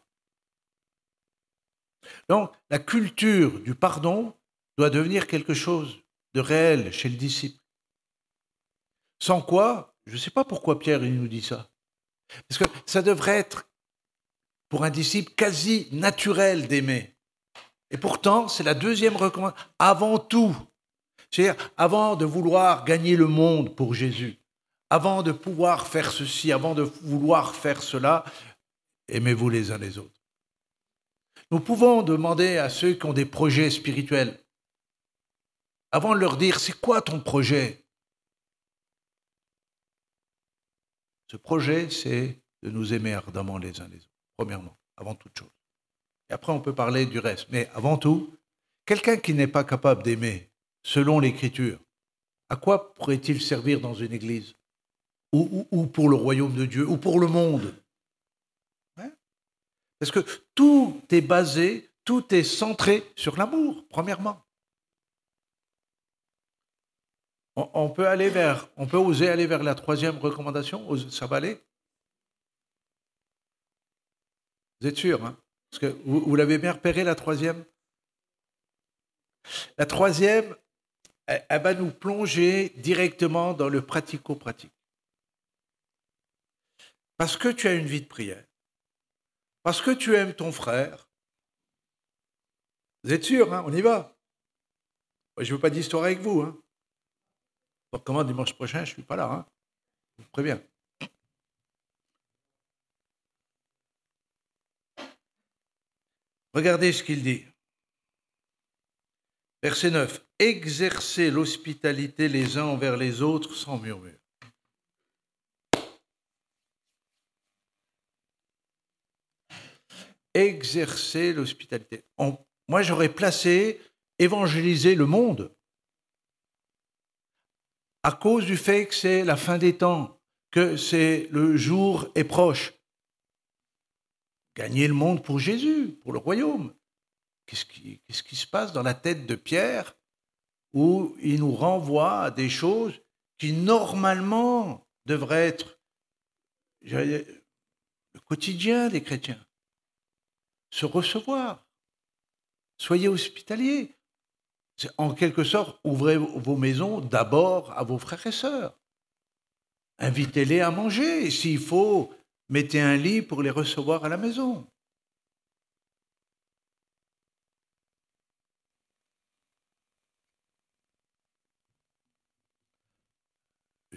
F: Donc, la culture du pardon doit devenir quelque chose de réel chez le disciple. Sans quoi, je ne sais pas pourquoi Pierre il nous dit ça. Parce que ça devrait être, pour un disciple, quasi naturel d'aimer. Et pourtant, c'est la deuxième recommandation. Avant tout, c'est-à-dire avant de vouloir gagner le monde pour Jésus, avant de pouvoir faire ceci, avant de vouloir faire cela, aimez-vous les uns les autres. Nous pouvons demander à ceux qui ont des projets spirituels, avant de leur dire, c'est quoi ton projet? Ce projet, c'est de nous aimer ardemment les uns les autres, premièrement, avant toute chose. Et après, on peut parler du reste. Mais avant tout, quelqu'un qui n'est pas capable d'aimer, selon l'Écriture, à quoi pourrait-il servir dans une église? Ou pour le royaume de Dieu, ou pour le monde? Hein? Parce que tout est basé, tout est centré sur l'amour, premièrement. On peut oser aller vers la troisième recommandation, ça va aller? Vous êtes sûr, hein? Parce que vous l'avez bien repéré, la troisième? La troisième, elle va nous plonger directement dans le pratico-pratique. Parce que tu as une vie de prière, parce que tu aimes ton frère, vous êtes sûr, hein? On y va? Je ne veux pas d'histoire avec vous, hein? Donc, comment dimanche prochain, je ne suis pas là, hein? Je vous préviens. Regardez ce qu'il dit. Verset 9. Exercez l'hospitalité les uns envers les autres sans murmure. Exercer l'hospitalité. Moi, j'aurais placé évangéliser le monde à cause du fait que c'est la fin des temps, que c'est le jour est proche. Gagner le monde pour Jésus, pour le royaume. qu'est-ce qui se passe dans la tête de Pierre où il nous renvoie à des choses qui normalement devraient être le quotidien des chrétiens. Se recevoir. Soyez hospitaliers. C'est en quelque sorte, ouvrez vos maisons d'abord à vos frères et sœurs. Invitez-les à manger. Et s'il faut, mettez un lit pour les recevoir à la maison.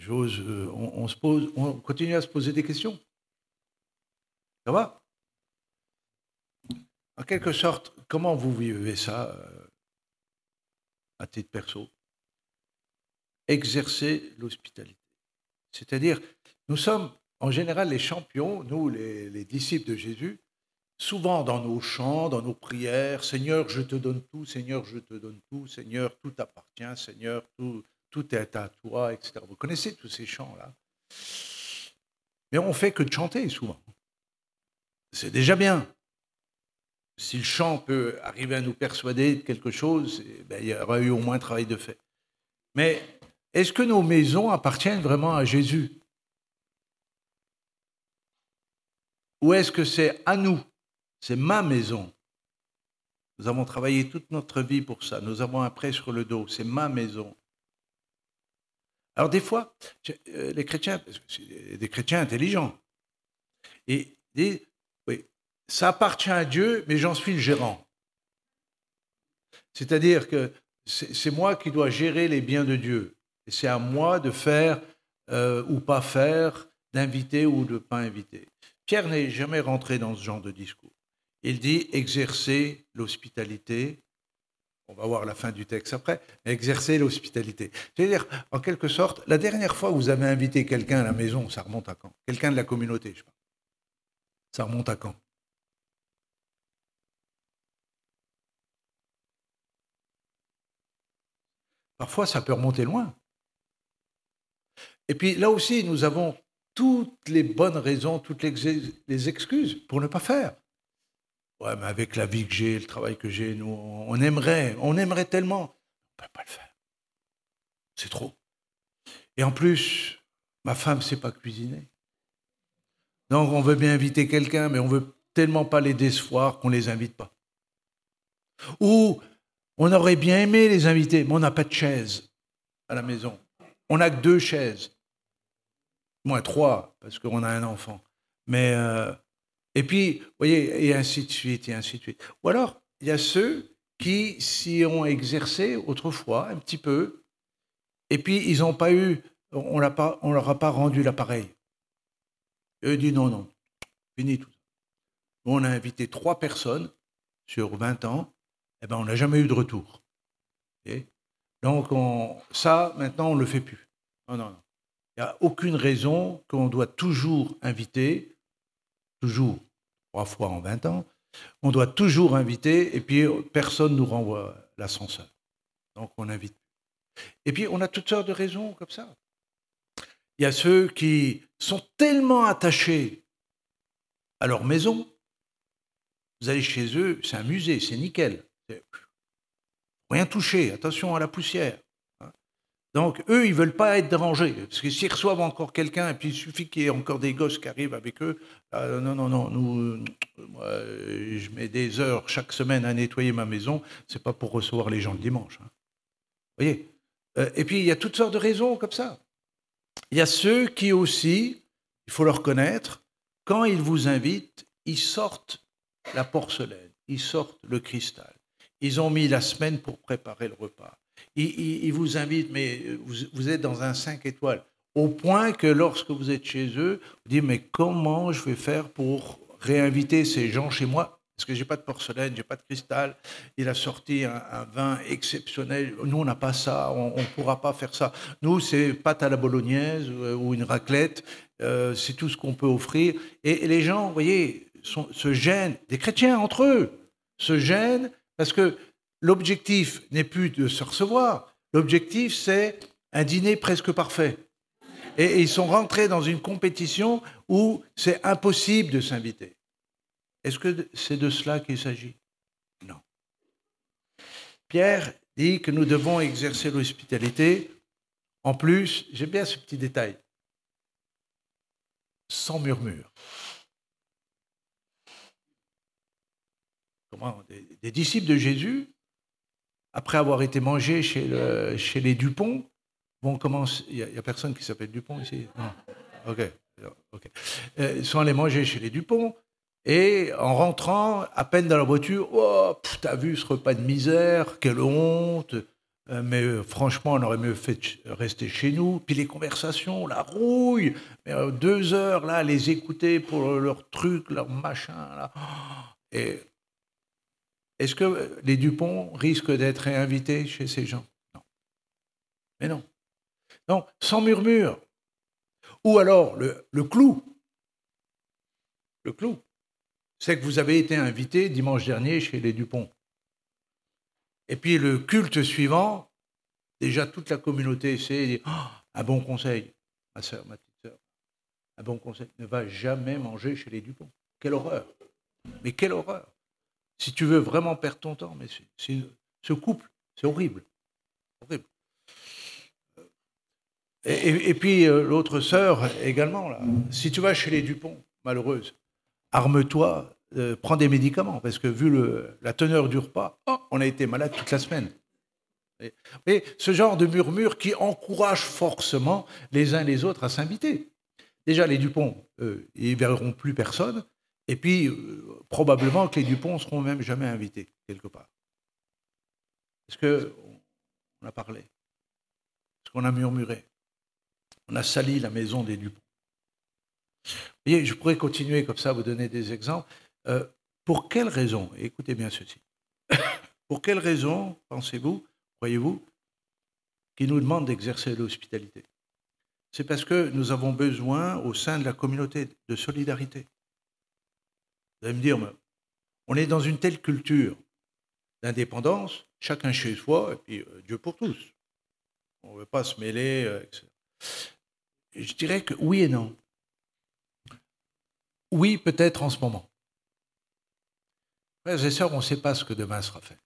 F: On continue à se poser des questions. Ça va? En quelque sorte, comment vous vivez ça à titre perso? Exercer l'hospitalité. C'est-à-dire, nous sommes en général les champions, nous les disciples de Jésus, souvent dans nos chants, dans nos prières, Seigneur, je te donne tout, Seigneur, je te donne tout, Seigneur, tout t'appartient, Seigneur, tout est à toi, etc. Vous connaissez tous ces chants-là. Mais on ne fait que de chanter souvent. C'est déjà bien. Si le chant peut arriver à nous persuader de quelque chose, il y aura eu au moins travail de fait. Mais est-ce que nos maisons appartiennent vraiment à Jésus? Ou est-ce que c'est à nous? C'est ma maison. Nous avons travaillé toute notre vie pour ça. Nous avons un prêt sur le dos. C'est ma maison. Alors des fois, les chrétiens, c'est des chrétiens intelligents, et disent, oui, ça appartient à Dieu, mais j'en suis le gérant. C'est-à-dire que c'est moi qui dois gérer les biens de Dieu. Et c'est à moi de faire ou pas faire, d'inviter ou de ne pas inviter. Pierre n'est jamais rentré dans ce genre de discours. Il dit exercer l'hospitalité. On va voir la fin du texte après. Exercer l'hospitalité. C'est-à-dire, en quelque sorte, la dernière fois que vous avez invité quelqu'un à la maison, ça remonte à quand? Quelqu'un de la communauté, je sais pas. Ça remonte à quand? Parfois, ça peut remonter loin. Et puis, là aussi, nous avons toutes les bonnes raisons, toutes les excuses pour ne pas faire. Ouais, mais avec la vie que j'ai, le travail que j'ai, nous, on aimerait tellement. On ne peut pas le faire. C'est trop. Et en plus, ma femme ne sait pas cuisiner. Donc, on veut bien inviter quelqu'un, mais on ne veut tellement pas les décevoir qu'on ne les invite pas. Ou, on aurait bien aimé les inviter, mais on n'a pas de chaise à la maison. On n'a que 2 chaises. Moins 3, parce qu'on a un enfant. Mais... Et puis, vous voyez, et ainsi de suite, et ainsi de suite. Ou alors, il y a ceux qui s'y ont exercé autrefois, un petit peu, et puis ils n'ont pas eu, on leur a pas rendu l'appareil. Eux disent non, fini tout ça. On a invité 3 personnes sur 20 ans, et ben on n'a jamais eu de retour. Okay? Donc, ça, maintenant, on ne le fait plus. Non. Il n'y a aucune raison qu'on doit toujours inviter, toujours, 3 fois en 20 ans, on doit toujours inviter, et puis personne ne nous renvoie l'ascenseur. Donc on invite. Et puis on a toutes sortes de raisons comme ça. Il y a ceux qui sont tellement attachés à leur maison, vous allez chez eux, c'est un musée, c'est nickel. Rien toucher, attention à la poussière. Donc, eux, ils ne veulent pas être dérangés. Parce que s'ils reçoivent encore quelqu'un, et puis il suffit qu'il y ait encore des gosses qui arrivent avec eux, non, moi, je mets des heures chaque semaine à nettoyer ma maison, ce n'est pas pour recevoir les gens le dimanche. Vous voyez? Et puis, il y a toutes sortes de raisons comme ça. Il y a ceux qui aussi, il faut le reconnaître, quand ils vous invitent, ils sortent la porcelaine, ils sortent le cristal. Ils ont mis la semaine pour préparer le repas. Ils vous invitent, mais vous êtes dans un 5 étoiles, au point que lorsque vous êtes chez eux, vous dites, mais comment je vais faire pour réinviter ces gens chez moi? Parce que je n'ai pas de porcelaine, je n'ai pas de cristal. Il a sorti un vin exceptionnel. Nous, on n'a pas ça, on ne pourra pas faire ça. Nous, c'est pâte à la bolognaise ou une raclette, c'est tout ce qu'on peut offrir. Et les gens, vous voyez, se gênent, des chrétiens entre eux, se gênent parce que l'objectif n'est plus de se recevoir. L'objectif, c'est un dîner presque parfait. Et ils sont rentrés dans une compétition où c'est impossible de s'inviter. Est-ce que c'est de cela qu'il s'agit? Non. Pierre dit que nous devons exercer l'hospitalité. En plus, j'aime bien ce petit détail, sans murmure. Comment, des disciples de Jésus, après avoir été mangés chez les Dupont, vont commencer. Il n'y a personne qui s'appelle Dupont ici? Non. Ok. Ils sont allés manger chez les Dupont. Et en rentrant, à peine dans la voiture, oh, t'as vu ce repas de misère, quelle honte, mais franchement, on aurait mieux fait rester chez nous. Puis les conversations, la rouille, mais 2 heures, là, les écouter pour leurs trucs, leurs machins, là. Et est-ce que les Dupont risquent d'être réinvités chez ces gens? Non. Mais non. Donc, sans murmure. Ou alors, le clou. Le clou. C'est que vous avez été invité dimanche dernier chez les Dupont. Et puis le culte suivant, déjà toute la communauté essaie de dire un bon conseil, ma soeur, ma petite soeur, un bon conseil, ne va jamais manger chez les Dupont. Quelle horreur! Mais quelle horreur! Si tu veux vraiment perdre ton temps, mais ce couple, c'est horrible. Horrible. Et puis l'autre sœur également, là, si tu vas chez les Dupont, malheureuse, arme-toi, prends des médicaments, parce que vu la teneur du repas, on a été malade toute la semaine. Et ce genre de murmure qui encourage forcément les uns les autres à s'inviter. Déjà, les Dupont, ils ne verront plus personne, et puis probablement que les Dupont ne seront même jamais invités, quelque part. Est-ce qu'on a parlé? Est-ce qu'on a murmuré? On a sali la maison des Dupont. Vous voyez, je pourrais continuer comme ça, vous donner des exemples. Pour quelle raison, écoutez bien ceci, pour quelle raison, pensez-vous, croyez-vous, qu'ils nous demandent d'exercer l'hospitalité? C'est parce que nous avons besoin, au sein de la communauté, de solidarité. Vous allez me dire, mais on est dans une telle culture d'indépendance, chacun chez soi, et puis Dieu pour tous. On ne veut pas se mêler, etc. Et je dirais que oui et non. Oui, peut-être en ce moment. Frères et sœurs, on ne sait pas ce que demain sera fait.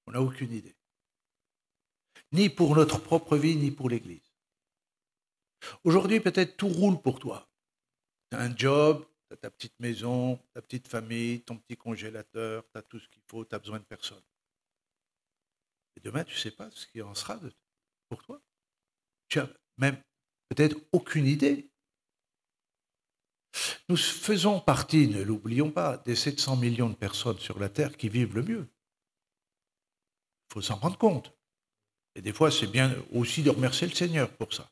F: On n'a aucune idée. Ni pour notre propre vie, ni pour l'Église. Aujourd'hui, peut-être tout roule pour toi. Tu as un job, tu as ta petite maison, ta petite famille, ton petit congélateur, tu as tout ce qu'il faut, tu n'as besoin de personne. Et demain, tu ne sais pas ce qu'il en sera pour toi. Tu n'as même peut-être aucune idée. Nous faisons partie, ne l'oublions pas, des 700 millions de personnes sur la Terre qui vivent le mieux. Il faut s'en rendre compte. Et des fois, c'est bien aussi de remercier le Seigneur pour ça.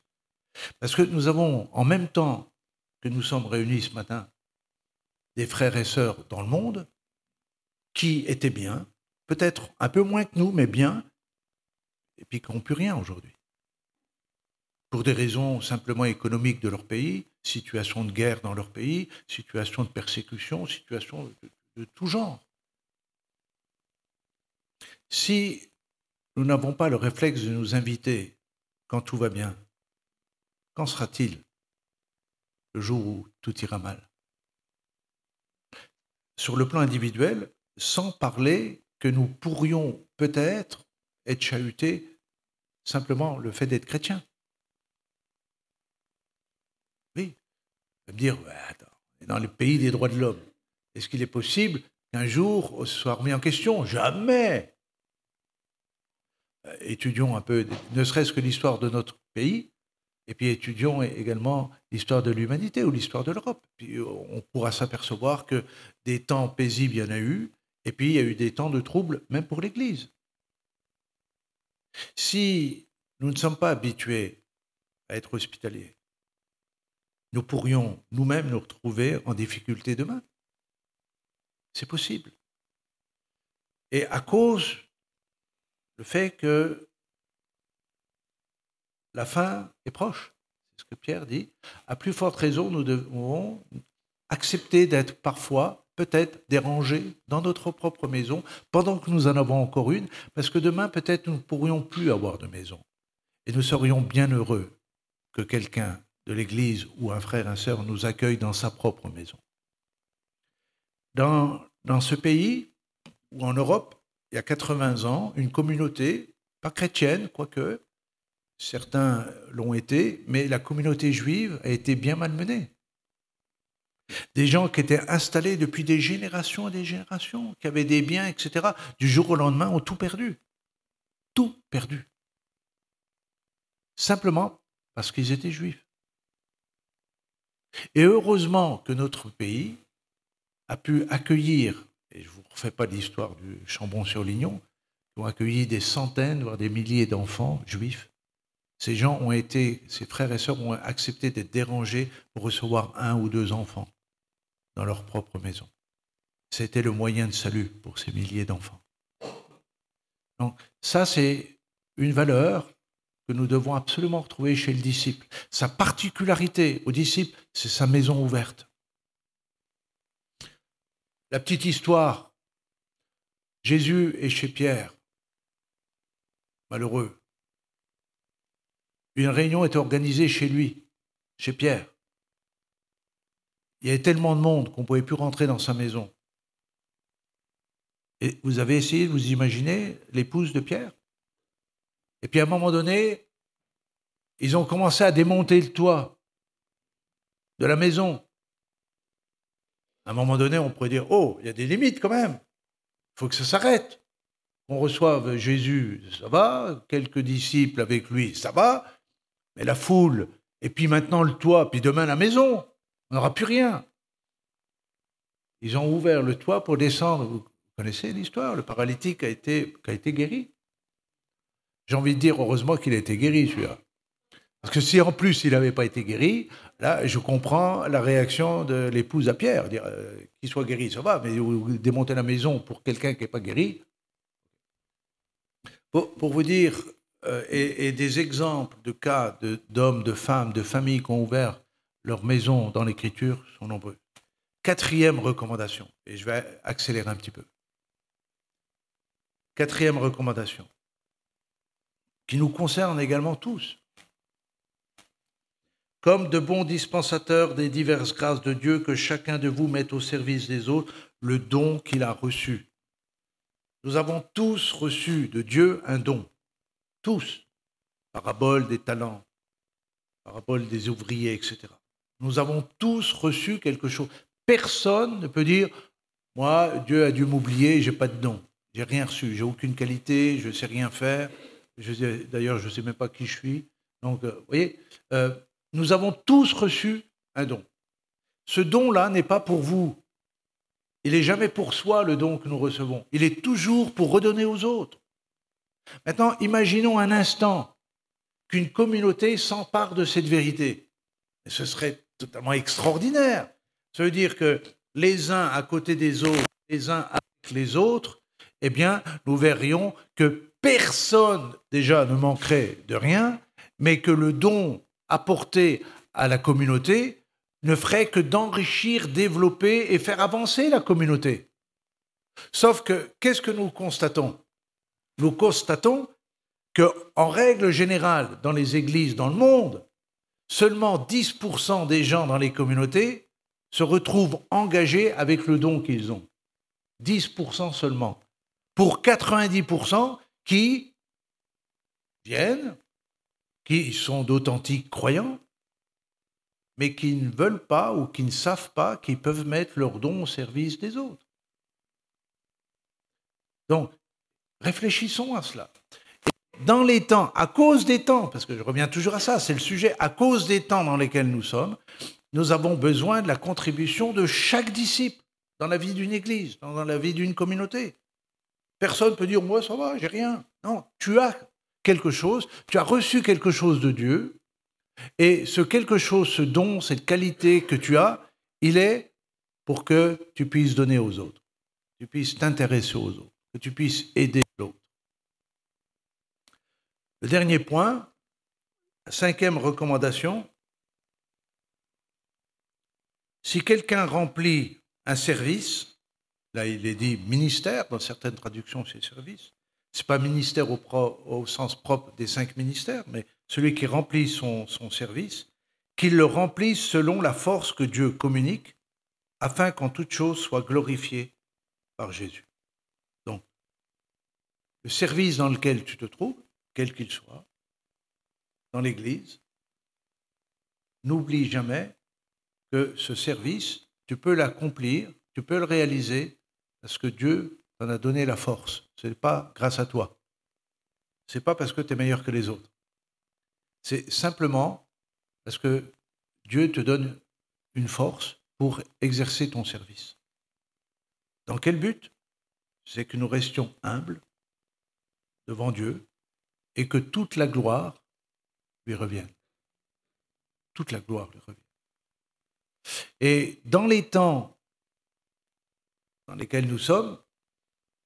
F: Parce que nous avons, en même temps que nous sommes réunis ce matin, des frères et sœurs dans le monde qui étaient bien, peut-être un peu moins que nous, mais bien, et puis qui n'ont plus rien aujourd'hui. Pour des raisons simplement économiques de leur pays, situation de guerre dans leur pays, situation de persécution, situation de tout genre. Si nous n'avons pas le réflexe de nous inviter quand tout va bien, qu'en sera-t-il le jour où tout ira mal? Sur le plan individuel, sans parler que nous pourrions peut-être être chahutés simplement le fait d'être chrétiens. Oui, on va me dire, attends, dans les pays des droits de l'homme, est-ce qu'il est possible qu'un jour on soit remis en question? Jamais. Étudions un peu, ne serait-ce que l'histoire de notre pays, et puis étudions également l'histoire de l'humanité ou l'histoire de l'Europe. Puis on pourra s'apercevoir que des temps paisibles, il y en a eu, et puis il y a eu des temps de troubles, même pour l'Église. Si nous ne sommes pas habitués à être hospitaliers, nous pourrions nous-mêmes nous retrouver en difficulté demain. C'est possible. Et à cause du fait que la fin est proche, c'est ce que Pierre dit, à plus forte raison, nous devons accepter d'être parfois, peut-être, dérangés dans notre propre maison, pendant que nous en avons encore une, parce que demain, peut-être, nous ne pourrions plus avoir de maison. Et nous serions bien heureux que quelqu'un de l'Église ou un frère, une sœur nous accueille dans sa propre maison. Dans ce pays, ou en Europe, il y a 80 ans, une communauté, pas chrétienne, quoique, certains l'ont été, mais la communauté juive a été bien malmenée. Des gens qui étaient installés depuis des générations et des générations, qui avaient des biens, etc., du jour au lendemain ont tout perdu. Tout perdu. Simplement parce qu'ils étaient juifs. Et heureusement que notre pays a pu accueillir, et je ne vous refais pas l'histoire du Chambon-sur-Lignon, qui ont accueilli des centaines, voire des milliers d'enfants juifs. Ces gens ont été, ces frères et sœurs ont accepté d'être dérangés pour recevoir 1 ou 2 enfants dans leur propre maison. C'était le moyen de salut pour ces milliers d'enfants. Donc ça, c'est une valeur que nous devons absolument retrouver chez le disciple. Sa particularité au disciple, c'est sa maison ouverte. La petite histoire, Jésus est chez Pierre, malheureux. Une réunion était organisée chez lui, chez Pierre. Il y avait tellement de monde qu'on ne pouvait plus rentrer dans sa maison. Et vous avez essayé de vous imaginer l'épouse de Pierre? Et puis à un moment donné, ils ont commencé à démonter le toit de la maison. À un moment donné, on pourrait dire, oh, il y a des limites quand même. Il faut que ça s'arrête. On reçoive Jésus, ça va. Quelques disciples avec lui, ça va. Mais la foule, et puis maintenant le toit, puis demain la maison, on n'aura plus rien. Ils ont ouvert le toit pour descendre. Vous connaissez l'histoire, le paralytique qui a été guéri. J'ai envie de dire, heureusement qu'il a été guéri, celui-là. Parce que si en plus il n'avait pas été guéri, là, je comprends la réaction de l'épouse à Pierre. Dire qu'il soit guéri, ça va, mais vous démontez la maison pour quelqu'un qui n'est pas guéri. Pour vous dire, et des exemples de cas d'hommes, de femmes, de familles qui ont ouvert leur maison dans l'Écriture sont nombreux. 4e recommandation, et je vais accélérer un petit peu. 4e recommandation, qui nous concerne également tous. Comme de bons dispensateurs des diverses grâces de Dieu, que chacun de vous mette au service des autres le don qu'il a reçu. Nous avons tous reçu de Dieu un don. Tous. Parabole des talents, parabole des ouvriers, etc. Nous avons tous reçu quelque chose. Personne ne peut dire, moi, Dieu a dû m'oublier, je n'ai pas de don. Je n'ai rien reçu, j'ai aucune qualité, je ne sais rien faire. D'ailleurs, je ne sais même pas qui je suis. Donc, vous voyez, nous avons tous reçu un don. Ce don-là n'est pas pour vous. Il n'est jamais pour soi, le don que nous recevons. Il est toujours pour redonner aux autres. Maintenant, imaginons un instant qu'une communauté s'empare de cette vérité. Et ce serait totalement extraordinaire. Ça veut dire que les uns à côté des autres, les uns avec les autres, eh bien, nous verrions que personne, déjà, ne manquerait de rien, mais que le don apporté à la communauté ne ferait que d'enrichir, développer et faire avancer la communauté. Sauf que, qu'est-ce que nous constatons? Nous constatons qu'en règle générale, dans les églises dans le monde, seulement 10% des gens dans les communautés se retrouvent engagés avec le don qu'ils ont. 10% seulement. Pour 90% qui viennent, qui sont d'authentiques croyants, mais qui ne veulent pas ou qui ne savent pas qu'ils peuvent mettre leur don au service des autres. Donc, réfléchissons à cela. Et dans les temps, à cause des temps, parce que je reviens toujours à ça, c'est le sujet, à cause des temps dans lesquels nous sommes, nous avons besoin de la contribution de chaque disciple dans la vie d'une église, dans la vie d'une communauté. Personne ne peut dire, moi ça va, j'ai rien. Non, tu as quelque chose, tu as reçu quelque chose de Dieu, et ce quelque chose, ce don, cette qualité que tu as, il est pour que tu puisses donner aux autres, que tu puisses t'intéresser aux autres, que tu puisses aider l'autre. Le dernier point, la 5e recommandation, si quelqu'un remplit un service, là il est dit ministère, dans certaines traductions c'est service, ce n'est pas ministère au sens propre des 5 ministères, mais celui qui remplit son service, qu'il le remplisse selon la force que Dieu communique, afin qu'en toute chose soit glorifié par Jésus. Donc, le service dans lequel tu te trouves, quel qu'il soit, dans l'Église, n'oublie jamais que ce service, tu peux l'accomplir, tu peux le réaliser parce que Dieu t'en a donné la force. Ce n'est pas grâce à toi. Ce n'est pas parce que tu es meilleur que les autres. C'est simplement parce que Dieu te donne une force pour exercer ton service. Dans quel but? C'est que nous restions humbles devant Dieu et que toute la gloire lui revienne. Toute la gloire lui revienne. Et dans les temps dans lesquels nous sommes,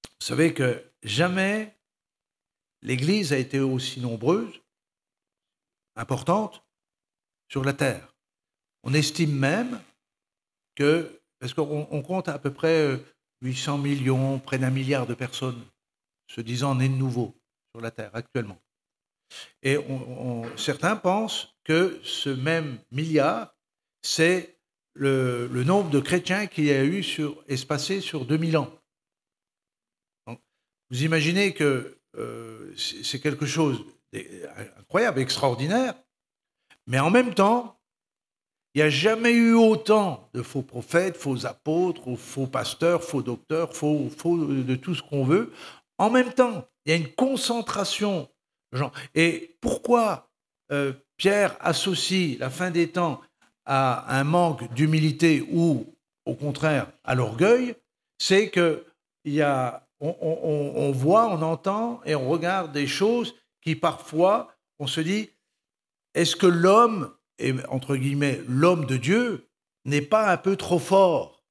F: vous savez que jamais l'Église a été aussi nombreuse, importante, sur la terre. On estime même que, parce qu'on compte à peu près 800 millions, près d'1 milliard de personnes se disant nées de nouveau sur la terre actuellement. Et certains pensent que ce même milliard, c'est le nombre de chrétiens qu'il y a eu espacé sur 2000 ans. Donc, vous imaginez que c'est quelque chose d'incroyable, extraordinaire, mais en même temps, il n'y a jamais eu autant de faux prophètes, faux apôtres, faux pasteurs, faux docteurs, faux de tout ce qu'on veut. En même temps, il y a une concentration de gens. Et pourquoi Pierre associe la fin des temps à un manque d'humilité ou, au contraire, à l'orgueil? C'est que on voit, on entend et on regarde des choses qui parfois, on se dit, est-ce que l'homme, et entre guillemets, l'homme de Dieu, n'est pas un peu trop fort?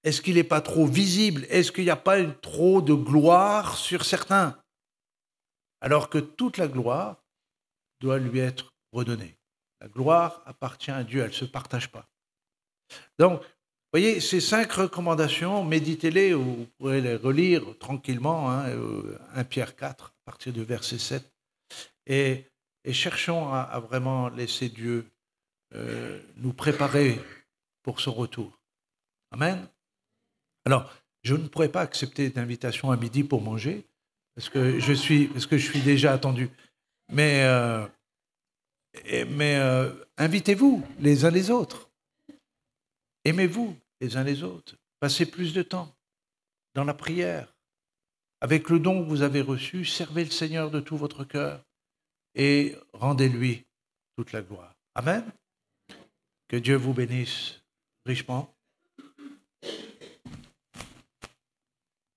F: Est-ce qu'il n'est pas trop visible? Est-ce qu'il n'y a pas trop de gloire sur certains? Alors que toute la gloire doit lui être redonnée. La gloire appartient à Dieu, elle ne se partage pas. Donc, vous voyez, ces 5 recommandations, méditez-les, ou vous pourrez les relire tranquillement, 1 Pierre 4, à partir du verset 7. Et cherchons à vraiment laisser Dieu nous préparer pour son retour. Amen. Alors, je ne pourrais pas accepter l'invitation à midi pour manger, parce que je suis déjà attendu. Mais invitez-vous les uns les autres. Aimez-vous les uns les autres. Passez plus de temps dans la prière. Avec le don que vous avez reçu, servez le Seigneur de tout votre cœur et rendez-lui toute la gloire. Amen. Que Dieu vous bénisse richement.